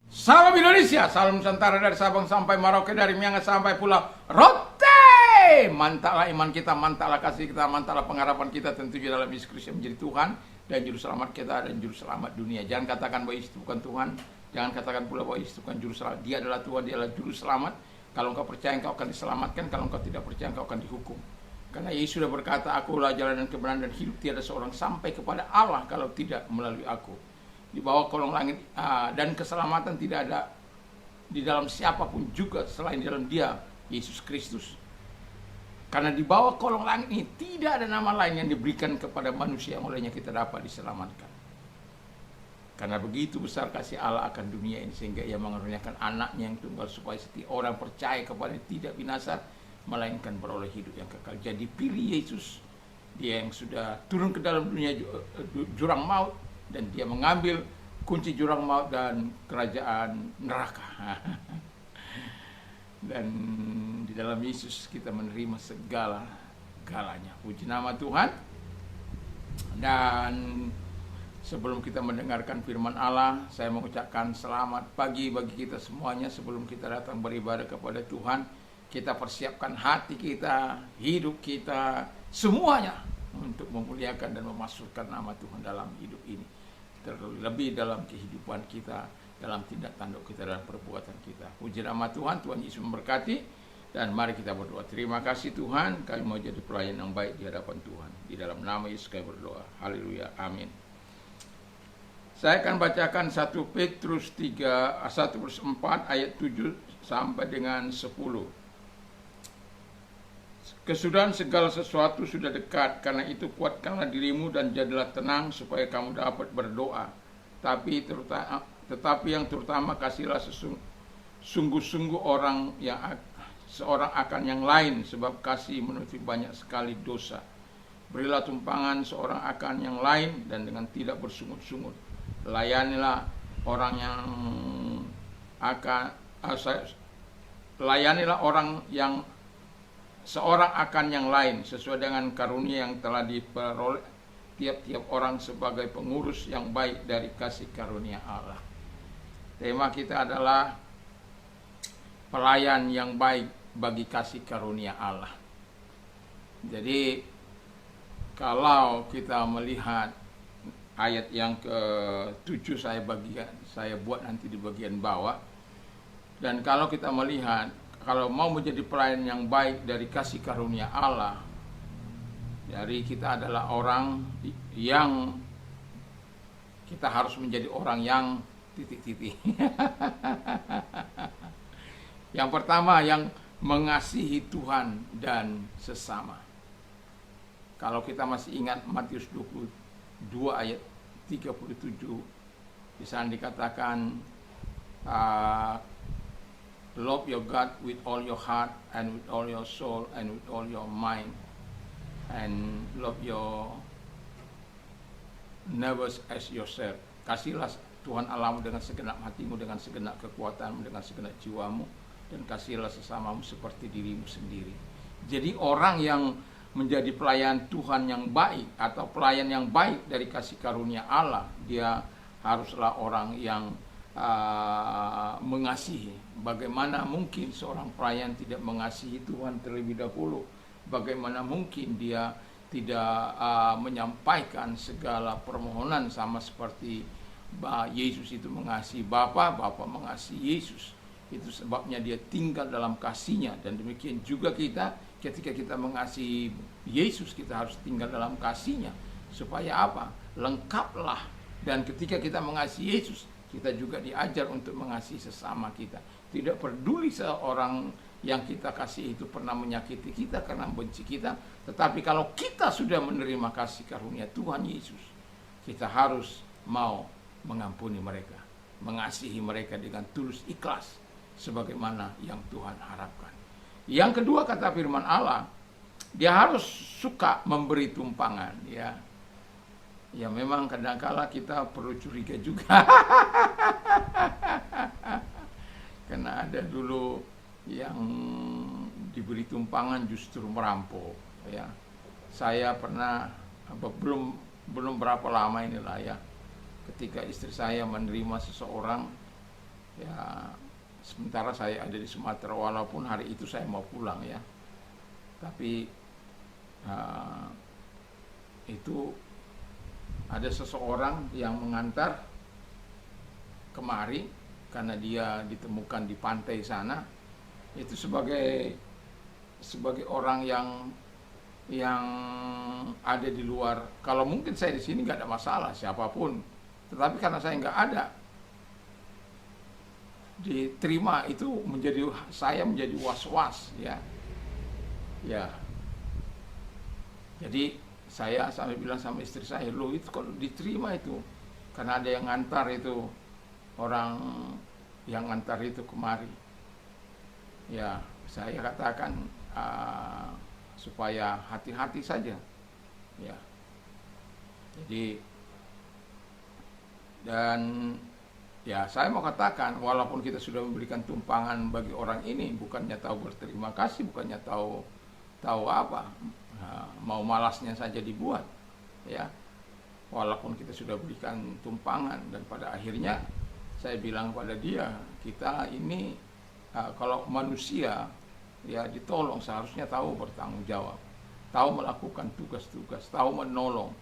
Salam Indonesia, salam Nusantara dari Sabang sampai Merauke, dari Miangas sampai Pulau Rote. Mantaplah iman kita, mantaplah kasih kita, mantaplah pengharapan kita tentunya dalam Yesus Kristus yang menjadi Tuhan dan Juru Selamat kita dan Juru Selamat dunia. Jangan katakan bahwa Yesus itu bukan Tuhan, jangan katakan pula bahwa Yesus itu bukan Juru Selamat. Dia adalah Tuhan, dia adalah Juru Selamat. Kalau engkau percaya engkau akan diselamatkan, kalau engkau tidak percaya engkau akan dihukum. Karena Yesus sudah berkata, akulah jalan dan kebenaran dan hidup, tiada seorang sampai kepada Allah kalau tidak melalui aku. Di bawah kolong langit dan keselamatan tidak ada di dalam siapapun juga selain di dalam Dia, Yesus Kristus. Karena di bawah kolong langit ini tidak ada nama lain yang diberikan kepada manusia yang olehnya kita dapat diselamatkan. Karena begitu besar kasih Allah akan dunia ini sehingga Ia mengaruniakan anaknya yang tunggal supaya setiap orang percaya kepada tidak binasa melainkan beroleh hidup yang kekal. Jadi pilih Yesus, Dia yang sudah turun ke dalam dunia jurang maut, dan Dia mengambil kunci jurang maut dan kerajaan neraka. Dan di dalam Yesus kita menerima segala-galanya. Puji nama Tuhan. Dan sebelum kita mendengarkan firman Allah, saya mengucapkan selamat pagi bagi kita semuanya. Sebelum kita datang beribadah kepada Tuhan, kita persiapkan hati kita, hidup kita, semuanya untuk memuliakan dan memasukkan nama Tuhan dalam hidup ini. Terlebih dalam kehidupan kita, dalam tindak tanduk kita, dalam perbuatan kita. Puji nama Tuhan, Tuhan Yesus memberkati. Dan mari kita berdoa. Terima kasih Tuhan, kami mau jadi pelayan yang baik di hadapan Tuhan. Di dalam nama Yesus kami berdoa. Haleluya, amin. Saya akan bacakan 1 Petrus 4 ayat 7 sampai dengan 10. Kesudahan segala sesuatu sudah dekat, karena itu kuatkanlah dirimu dan jadilah tenang supaya kamu dapat berdoa. Tetapi yang terutama kasihlah sungguh-sungguh seorang akan yang lain, sebab kasih menutupi banyak sekali dosa. Berilah tumpangan seorang akan yang lain dan dengan tidak bersungut-sungut. Layanilah orang yang seorang akan yang lain sesuai dengan karunia yang telah diperoleh tiap-tiap orang sebagai pengurus yang baik dari kasih karunia Allah. Tema kita adalah pelayan yang baik bagi kasih karunia Allah. Jadi kalau kita melihat ayat yang ke-7 saya buat nanti di bagian bawah. Dan kalau kita melihat, kalau mau menjadi pelayan yang baik dari kasih karunia Allah, dari kita adalah orang yang kita harus menjadi orang yang titik-titik. Yang pertama, yang mengasihi Tuhan dan sesama. Kalau kita masih ingat Matius 22 ayat 37, di sana dikatakan love your God with all your heart and with all your soul and with all your mind, and love your neighbors as yourself. Kasihlah Tuhan Allahmu dengan segenap hatimu, dengan segenap kekuatanmu, dengan segenap jiwamu, dan kasihlah sesamamu seperti dirimu sendiri. Jadi orang yang menjadi pelayan Tuhan yang baik atau pelayan yang baik dari kasih karunia Allah, dia haruslah orang yang mengasihi. Bagaimana mungkin seorang pelayan tidak mengasihi Tuhan terlebih dahulu? Bagaimana mungkin dia tidak menyampaikan segala permohonan sama seperti Yesus itu mengasihi Bapa, Bapa mengasihi Yesus. Itu sebabnya dia tinggal dalam kasihnya. Dan demikian juga kita, ketika kita mengasihi Yesus, kita harus tinggal dalam kasihnya. Supaya apa? Lengkaplah. Dan ketika kita mengasihi Yesus, kita juga diajar untuk mengasihi sesama kita. Tidak peduli seorang yang kita kasih itu pernah menyakiti kita karena membenci kita. Tetapi kalau kita sudah menerima kasih karunia Tuhan Yesus, kita harus mau mengampuni mereka, mengasihi mereka dengan tulus ikhlas, sebagaimana yang Tuhan harapkan. Yang kedua, kata firman Allah, dia harus suka memberi tumpangan. Ya memang kadangkala kita perlu curiga juga. Karena ada dulu yang diberi tumpangan justru merampok. Ya, saya pernah belum berapa lama inilah ya, ketika istri saya menerima seseorang Ya, sementara saya ada di Sumatera, walaupun hari itu saya mau pulang ya, tapi uh, itu ada seseorang yang mengantar kemari karena dia ditemukan di pantai sana. Itu sebagai orang yang ada di luar. Kalau mungkin saya di sini nggak ada masalah siapapun, tetapi karena saya nggak ada, diterima itu saya menjadi was-was ya. Ya, jadi saya sampai bilang sama istri saya, lo itu kalau diterima itu karena ada yang ngantar itu, orang yang ngantar itu kemari. Ya, saya katakan supaya hati-hati saja. Ya, jadi dan ya saya mau katakan, walaupun kita sudah memberikan tumpangan bagi orang ini, bukannya tahu berterima kasih, bukannya tahu apa, mau malasnya saja dibuat, ya. Walaupun kita sudah berikan tumpangan, dan pada akhirnya saya bilang pada dia, kita ini kalau manusia ya ditolong seharusnya tahu bertanggung jawab, tahu melakukan tugas-tugas, tahu menolong,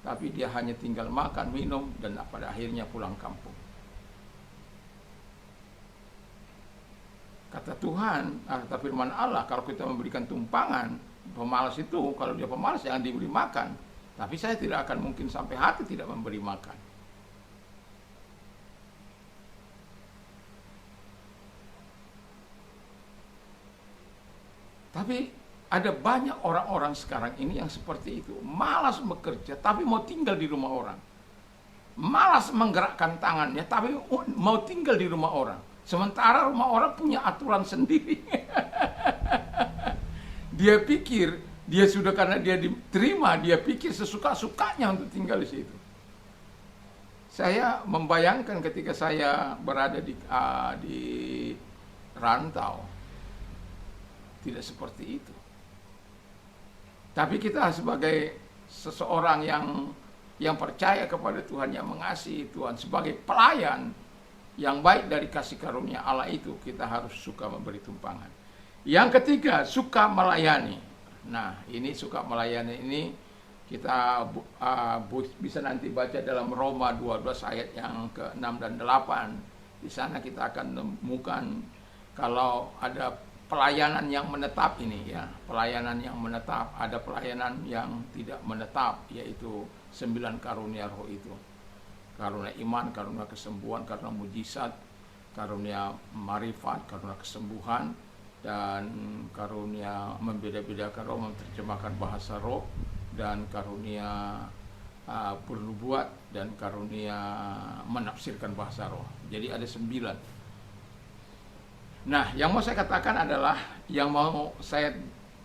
tapi dia hanya tinggal makan, minum, dan pada akhirnya pulang kampung. Kata Tuhan, kata firman Allah, kalau kita memberikan tumpangan, pemalas itu, kalau dia pemalas jangan diberi makan. Tapi saya tidak akan mungkin sampai hati tidak memberi makan. Tapi ada banyak orang-orang sekarang ini yang seperti itu, malas bekerja tapi mau tinggal di rumah orang, malas menggerakkan tangannya tapi mau tinggal di rumah orang, sementara rumah orang punya aturan sendiri. Dia pikir dia sudah, karena dia diterima, dia pikir sesuka-sukanya untuk tinggal di situ. Saya membayangkan ketika saya berada di rantau, tidak seperti itu. Tapi kita sebagai seseorang yang percaya kepada Tuhan, yang mengasihi Tuhan, sebagai pelayan yang baik dari kasih karunia Allah itu, kita harus suka memberi tumpangan. Yang ketiga, suka melayani. Nah, ini suka melayani ini kita bisa nanti baca dalam Roma 12 ayat yang ke-6 dan 8. Di sana kita akan menemukan kalau ada pelayanan yang menetap ini ya, pelayanan yang menetap, ada pelayanan yang tidak menetap, yaitu 9 karunia roh itu. Karunia iman, karunia kesembuhan, karunia mujizat, karunia marifat, karunia kesembuhan, dan karunia membeda-bedakan roh, menerjemahkan bahasa roh, dan karunia bernubuat, dan karunia menafsirkan bahasa roh. Jadi ada 9. Nah, yang mau saya katakan adalah, yang mau saya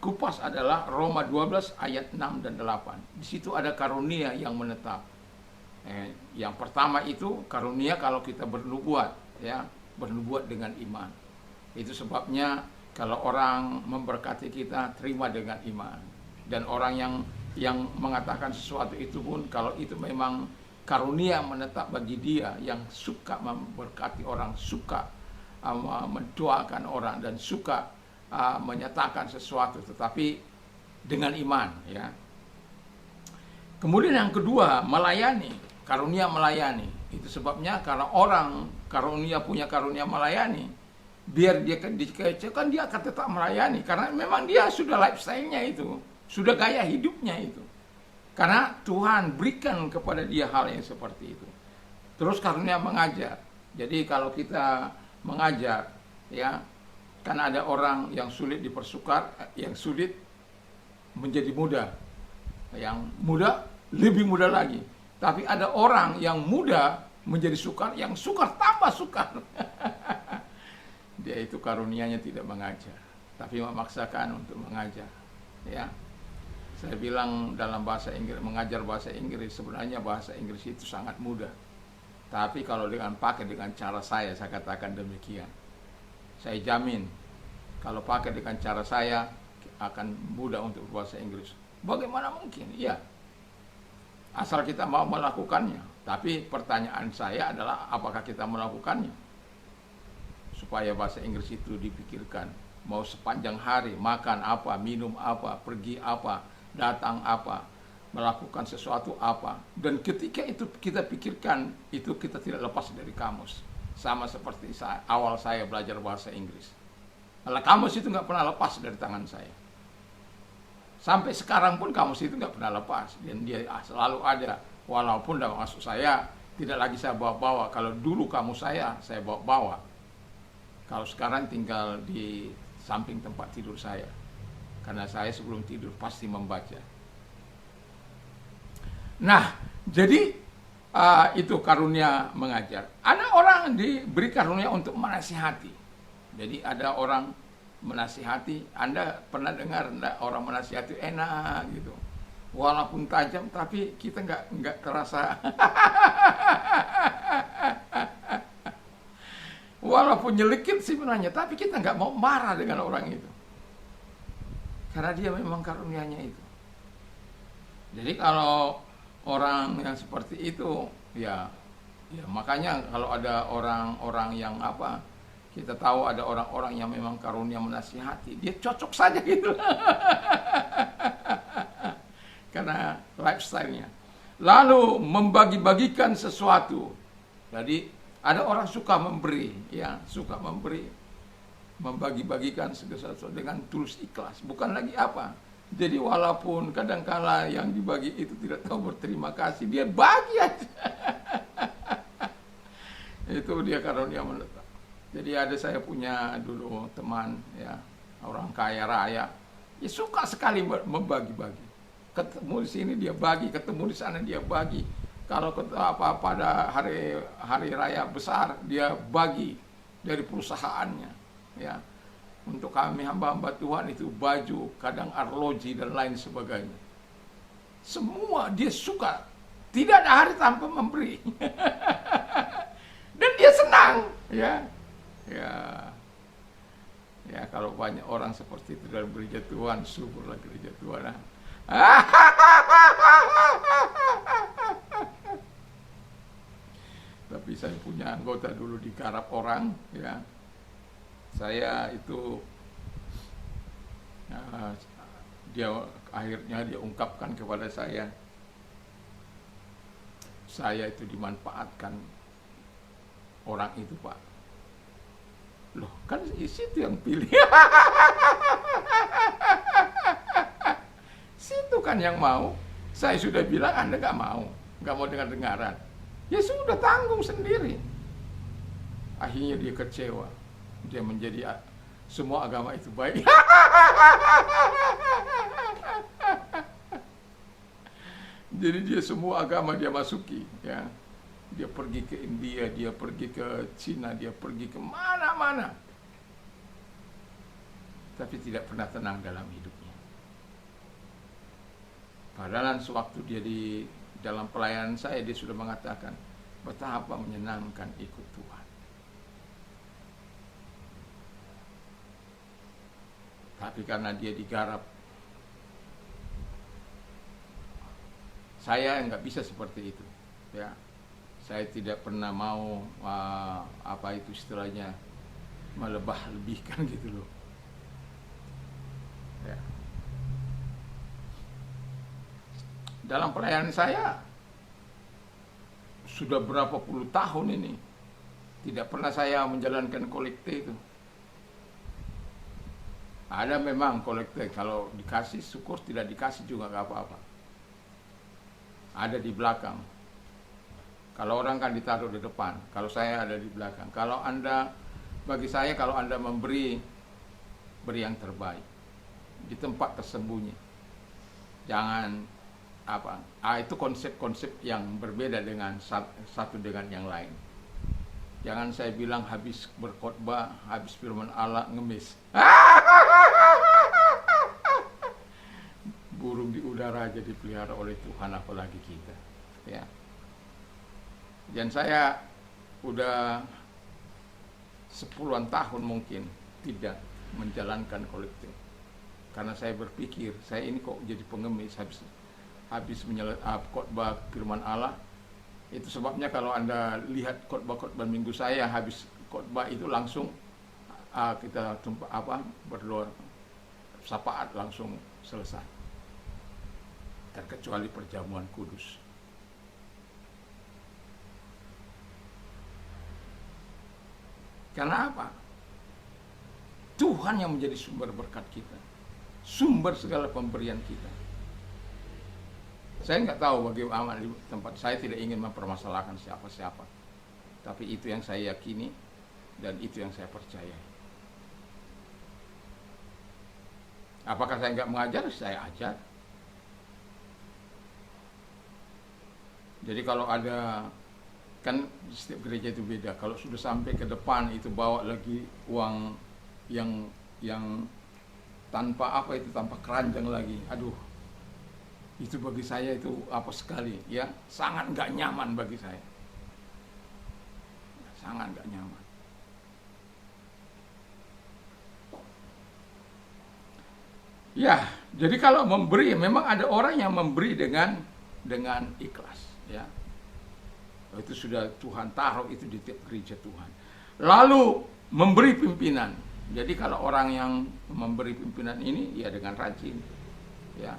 kupas adalah Roma 12 ayat 6 dan 8. Di situ ada karunia yang menetap. Yang pertama itu karunia kalau kita bernubuat, ya, bernubuat dengan iman. Itu sebabnya kalau orang memberkati kita, terima dengan iman. Dan orang yang mengatakan sesuatu itu pun, kalau itu memang karunia menetap bagi dia, yang suka memberkati orang, suka mendoakan orang, dan suka menyatakan sesuatu, tetapi dengan iman, ya. Kemudian yang kedua, melayani, karunia melayani. Itu sebabnya kalau orang punya karunia melayani, biar dia dikecewakan, dia akan tetap melayani, karena memang dia sudah lifestyle-nya itu, sudah gaya hidupnya itu, karena Tuhan berikan kepada dia hal yang seperti itu. Terus karunia mengajar. Jadi kalau kita mengajar, ya, kan ada orang yang sulit dipersukar, yang sulit menjadi mudah, yang mudah lebih mudah lagi. Tapi ada orang yang mudah menjadi sukar, yang sukar tambah sukar. Dia itu karunianya tidak mengajar, tapi memaksakan untuk mengajar, ya. Saya bilang dalam bahasa Inggris, mengajar bahasa Inggris, sebenarnya bahasa Inggris itu sangat mudah. Tapi kalau pakai dengan cara saya katakan demikian, saya jamin kalau pakai dengan cara saya akan mudah untuk bahasa Inggris. Bagaimana mungkin? Ya, asal kita mau melakukannya. Tapi pertanyaan saya adalah, apakah kita melakukannya? supaya bahasa Inggris itu dipikirkan. Mau sepanjang hari makan apa, minum apa, pergi apa, datang apa, melakukan sesuatu apa. Dan ketika itu kita pikirkan, itu kita tidak lepas dari kamus. Sama seperti awal saya belajar bahasa Inggris. Kalau kamus itu nggak pernah lepas dari tangan saya. Sampai sekarang pun kamus itu nggak pernah lepas. Dan dia selalu ada. Walaupun dalam maksud saya tidak lagi saya bawa-bawa. Kalau dulu kamus saya bawa-bawa. Kalau sekarang tinggal di samping tempat tidur saya. Karena saya sebelum tidur pasti membaca. Nah, jadi itu karunia mengajar. Ada orang diberi karunia untuk menasihati. Jadi ada orang menasihati. Anda pernah dengar enggak, orang menasihati enak gitu. Walaupun tajam tapi kita nggak terasa. Walaupun nyelekit sebenarnya, tapi kita nggak mau marah dengan orang itu. Karena dia memang karunianya itu. Jadi kalau orang yang seperti itu, ya makanya kalau ada orang-orang yang kita tahu ada orang-orang yang memang karunia menasihati, dia cocok saja gitu. Karena lifestyle-nya. Lalu membagi-bagikan sesuatu. Jadi ada orang suka memberi, ya, suka memberi. Membagi-bagikan sesuatu dengan tulus ikhlas, bukan lagi apa. Jadi walaupun kadangkala yang dibagi itu tidak tahu berterima kasih, dia bagi aja. Itu dia karunia menetap. Jadi saya punya dulu teman, ya, orang kaya raya, ya suka sekali membagi-bagi. Ketemu di sini dia bagi, ketemu di sana dia bagi. Kalau pada hari raya besar dia bagi dari perusahaannya, ya. Untuk kami hamba-hamba Tuhan itu baju, kadang arloji dan lain sebagainya. Semua dia suka, tidak ada hari tanpa memberi. Dan dia senang, ya. Ya, kalau banyak orang seperti itu dalam gereja Tuhan, syukurlah gereja Tuhan. Tapi saya punya anggota dulu di garap orang, ya. Saya itu dia akhirnya dia ungkapkan kepada saya itu dimanfaatkan orang itu, Pak. Loh, kan situ yang pilih. Situ kan yang mau. Saya sudah bilang Anda nggak mau dengar-dengaran. Ya sudah, tanggung sendiri. Akhirnya dia kecewa. Dia menjadi semua agama itu baik. Jadi dia semua agama dia masuki, ya. Dia pergi ke India, dia pergi ke Cina, dia pergi ke mana-mana. Tapi tidak pernah tenang dalam hidupnya. Padahal sewaktu dia di dalam pelayanan saya, dia sudah mengatakan betapa menyenangkan ikut Tuhan. Tapi karena dia digarap, saya nggak bisa seperti itu, ya. Saya tidak pernah mau itu istilahnya melebih-lebihkan gitu loh, ya. Dalam pelayanan saya sudah berapa puluh tahun ini tidak pernah saya menjalankan kolekte itu. Ada memang kolekte, kalau dikasih syukur, tidak dikasih juga nggak apa-apa. Ada di belakang. Kalau orang kan ditaruh di depan, kalau saya ada di belakang. Bagi saya kalau Anda memberi, beri yang terbaik di tempat tersembunyi. Jangan itu konsep-konsep yang berbeda dengan satu dengan yang lain. Jangan saya bilang habis berkhotbah, habis firman Allah ngemis. Burung di udara aja dipelihara oleh Tuhan, apalagi kita, ya. Dan saya udah 10-an tahun mungkin tidak menjalankan kolektif. Karena saya berpikir, saya ini kok jadi pengemis habis khotbah firman Allah. Itu sebabnya kalau Anda lihat khotbah-khotbah minggu saya, habis khotbah itu langsung kita berdoa syafaat langsung selesai, terkecuali perjamuan kudus. Karena apa? Tuhan yang menjadi sumber berkat kita, sumber segala pemberian kita. Saya nggak tahu bagaimana di tempat saya, tidak ingin mempermasalahkan siapa-siapa, tapi itu yang saya yakini dan itu yang saya percaya. Apakah saya nggak mengajar? Saya ajar. Jadi kalau ada, kan setiap gereja itu beda. Kalau sudah sampai ke depan itu bawa lagi uang yang tanpa tanpa keranjang lagi. Aduh, itu bagi saya itu apa sekali, ya, sangat nggak nyaman bagi saya. Sangat nggak nyaman. Ya, jadi kalau memberi, memang ada orang yang memberi dengan ikhlas, ya. Itu sudah Tuhan taruh itu di tiap gereja Tuhan. Lalu memberi pimpinan. Jadi kalau orang yang memberi pimpinan ini, ya dengan rajin, ya.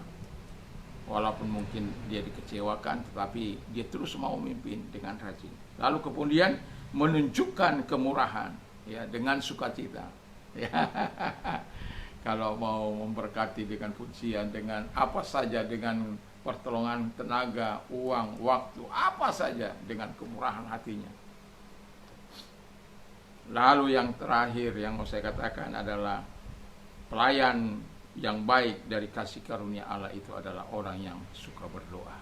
Walaupun mungkin dia dikecewakan, tetapi dia terus mau memimpin dengan rajin. Lalu kemudian menunjukkan kemurahan, ya, dengan sukacita, ya. Kalau mau memberkati dengan pujian, dengan apa saja, dengan pertolongan tenaga, uang, waktu, apa saja, dengan kemurahan hatinya. Lalu yang terakhir yang mau saya katakan adalah pelayan yang baik dari kasih karunia Allah itu adalah orang yang suka berdoa.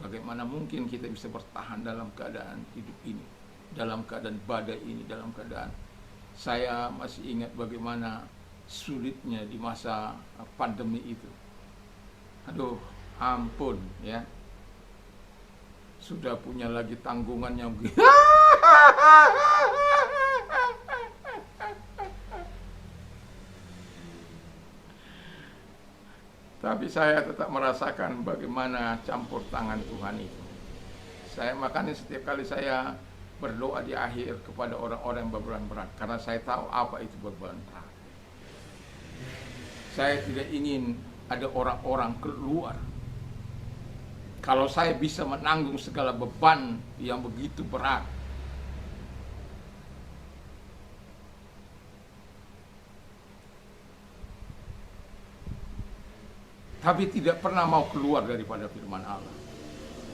Bagaimana mungkin kita bisa bertahan dalam keadaan hidup ini, dalam keadaan badai ini, dalam keadaan, saya masih ingat bagaimana sulitnya di masa pandemi itu. Aduh, ampun, ya. Sudah punya lagi tanggungan yang begitu. Tapi saya tetap merasakan bagaimana campur tangan Tuhan itu. Makanya setiap kali saya berdoa di akhir kepada orang-orang yang beban berat, karena saya tahu apa itu beban berat. Saya tidak ingin ada orang-orang keluar. Kalau saya bisa menanggung segala beban yang begitu berat, tapi tidak pernah mau keluar daripada firman Allah,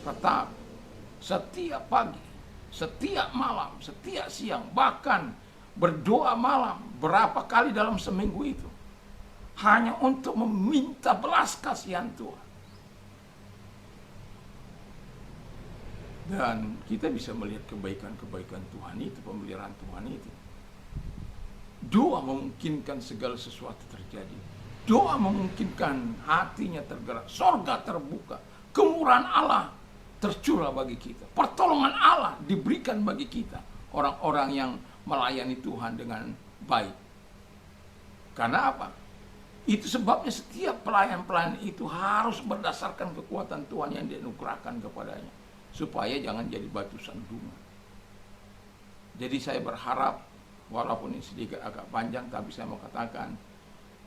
tetap setiap pagi, setiap malam, setiap siang, bahkan berdoa malam berapa kali dalam seminggu itu, hanya untuk meminta belas kasihan Tuhan. Dan kita bisa melihat kebaikan-kebaikan Tuhan itu, pemeliharaan Tuhan itu. Doa memungkinkan segala sesuatu terjadi. Doa memungkinkan hatinya tergerak, sorga terbuka, kemurahan Allah tercurah bagi kita, pertolongan Allah diberikan bagi kita, orang-orang yang melayani Tuhan dengan baik. Karena apa? Itu sebabnya setiap pelayan-pelayan itu harus berdasarkan kekuatan Tuhan yang dianugerahkan kepadanya, supaya jangan jadi batu sandungan. Jadi saya berharap, walaupun ini sedikit agak panjang, tapi saya mau katakan,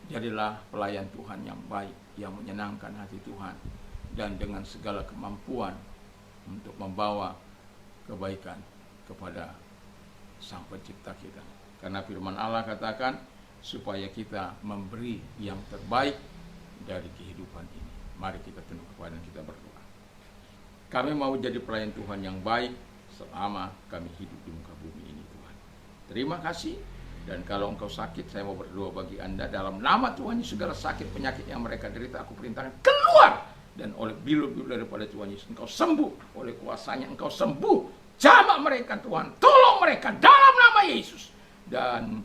jadilah pelayan Tuhan yang baik, yang menyenangkan hati Tuhan, dan dengan segala kemampuan untuk membawa kebaikan kepada Sang Pencipta kita. Karena firman Allah katakan, supaya kita memberi yang terbaik dari kehidupan ini. Mari kita tunduk kepada dan kita berdoa. Kami mau jadi pelayan Tuhan yang baik selama kami hidup di muka bumi ini, Tuhan. Terima kasih. Dan kalau engkau sakit, saya mau berdoa bagi Anda dalam nama Tuhan Yesus, segala sakit penyakit yang mereka derita, aku perintahkan keluar. Dan oleh bilu-bilu daripada Tuhan Yesus, engkau sembuh. Oleh kuasanya engkau sembuh. Jamah mereka Tuhan, tolong mereka dalam nama Yesus. Dan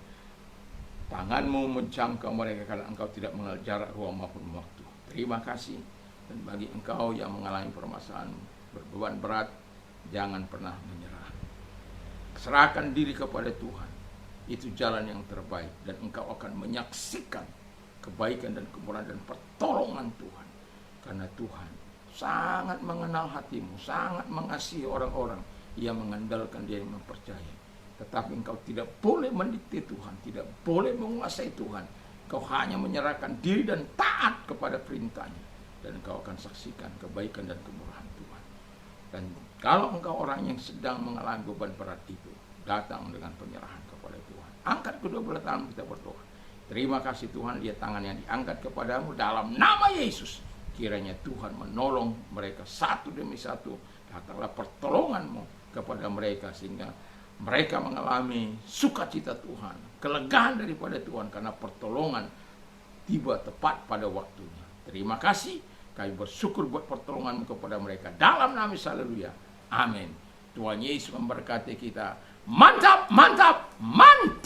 tanganmu menjangkau mereka, karena engkau tidak mengenal jarak, ruang maupun waktu. Terima kasih. Dan bagi engkau yang mengalami permasalahan berbeban berat, jangan pernah menyerah. Serahkan diri kepada Tuhan. Itu jalan yang terbaik, dan engkau akan menyaksikan kebaikan dan kemurahan dan pertolongan Tuhan. Karena Tuhan sangat mengenal hatimu, sangat mengasihi orang-orang yang mengandalkan Dia, yang mempercayai. Tetapi engkau tidak boleh mendikte Tuhan, tidak boleh menguasai Tuhan. Kau hanya menyerahkan diri dan taat kepada perintahnya. Dan engkau akan saksikan kebaikan dan kemurahan Tuhan. Dan kalau engkau orang yang sedang mengalami beban berat itu, datang dengan penyerahan kepada Tuhan. Angkat kedua belah tangan kita berdoa. Terima kasih Tuhan, lihat tangan yang diangkat kepadamu dalam nama Yesus. Kiranya Tuhan menolong mereka satu demi satu. Datanglah pertolonganmu kepada mereka sehingga mereka mengalami sukacita Tuhan, kelegaan daripada Tuhan karena pertolongan tiba tepat pada waktunya. Terima kasih, kami bersyukur buat pertolonganmu kepada mereka. Dalam nama Yesus, haleluya. Amin. Tuhan Yesus memberkati kita. Mantap, mantap, mantap.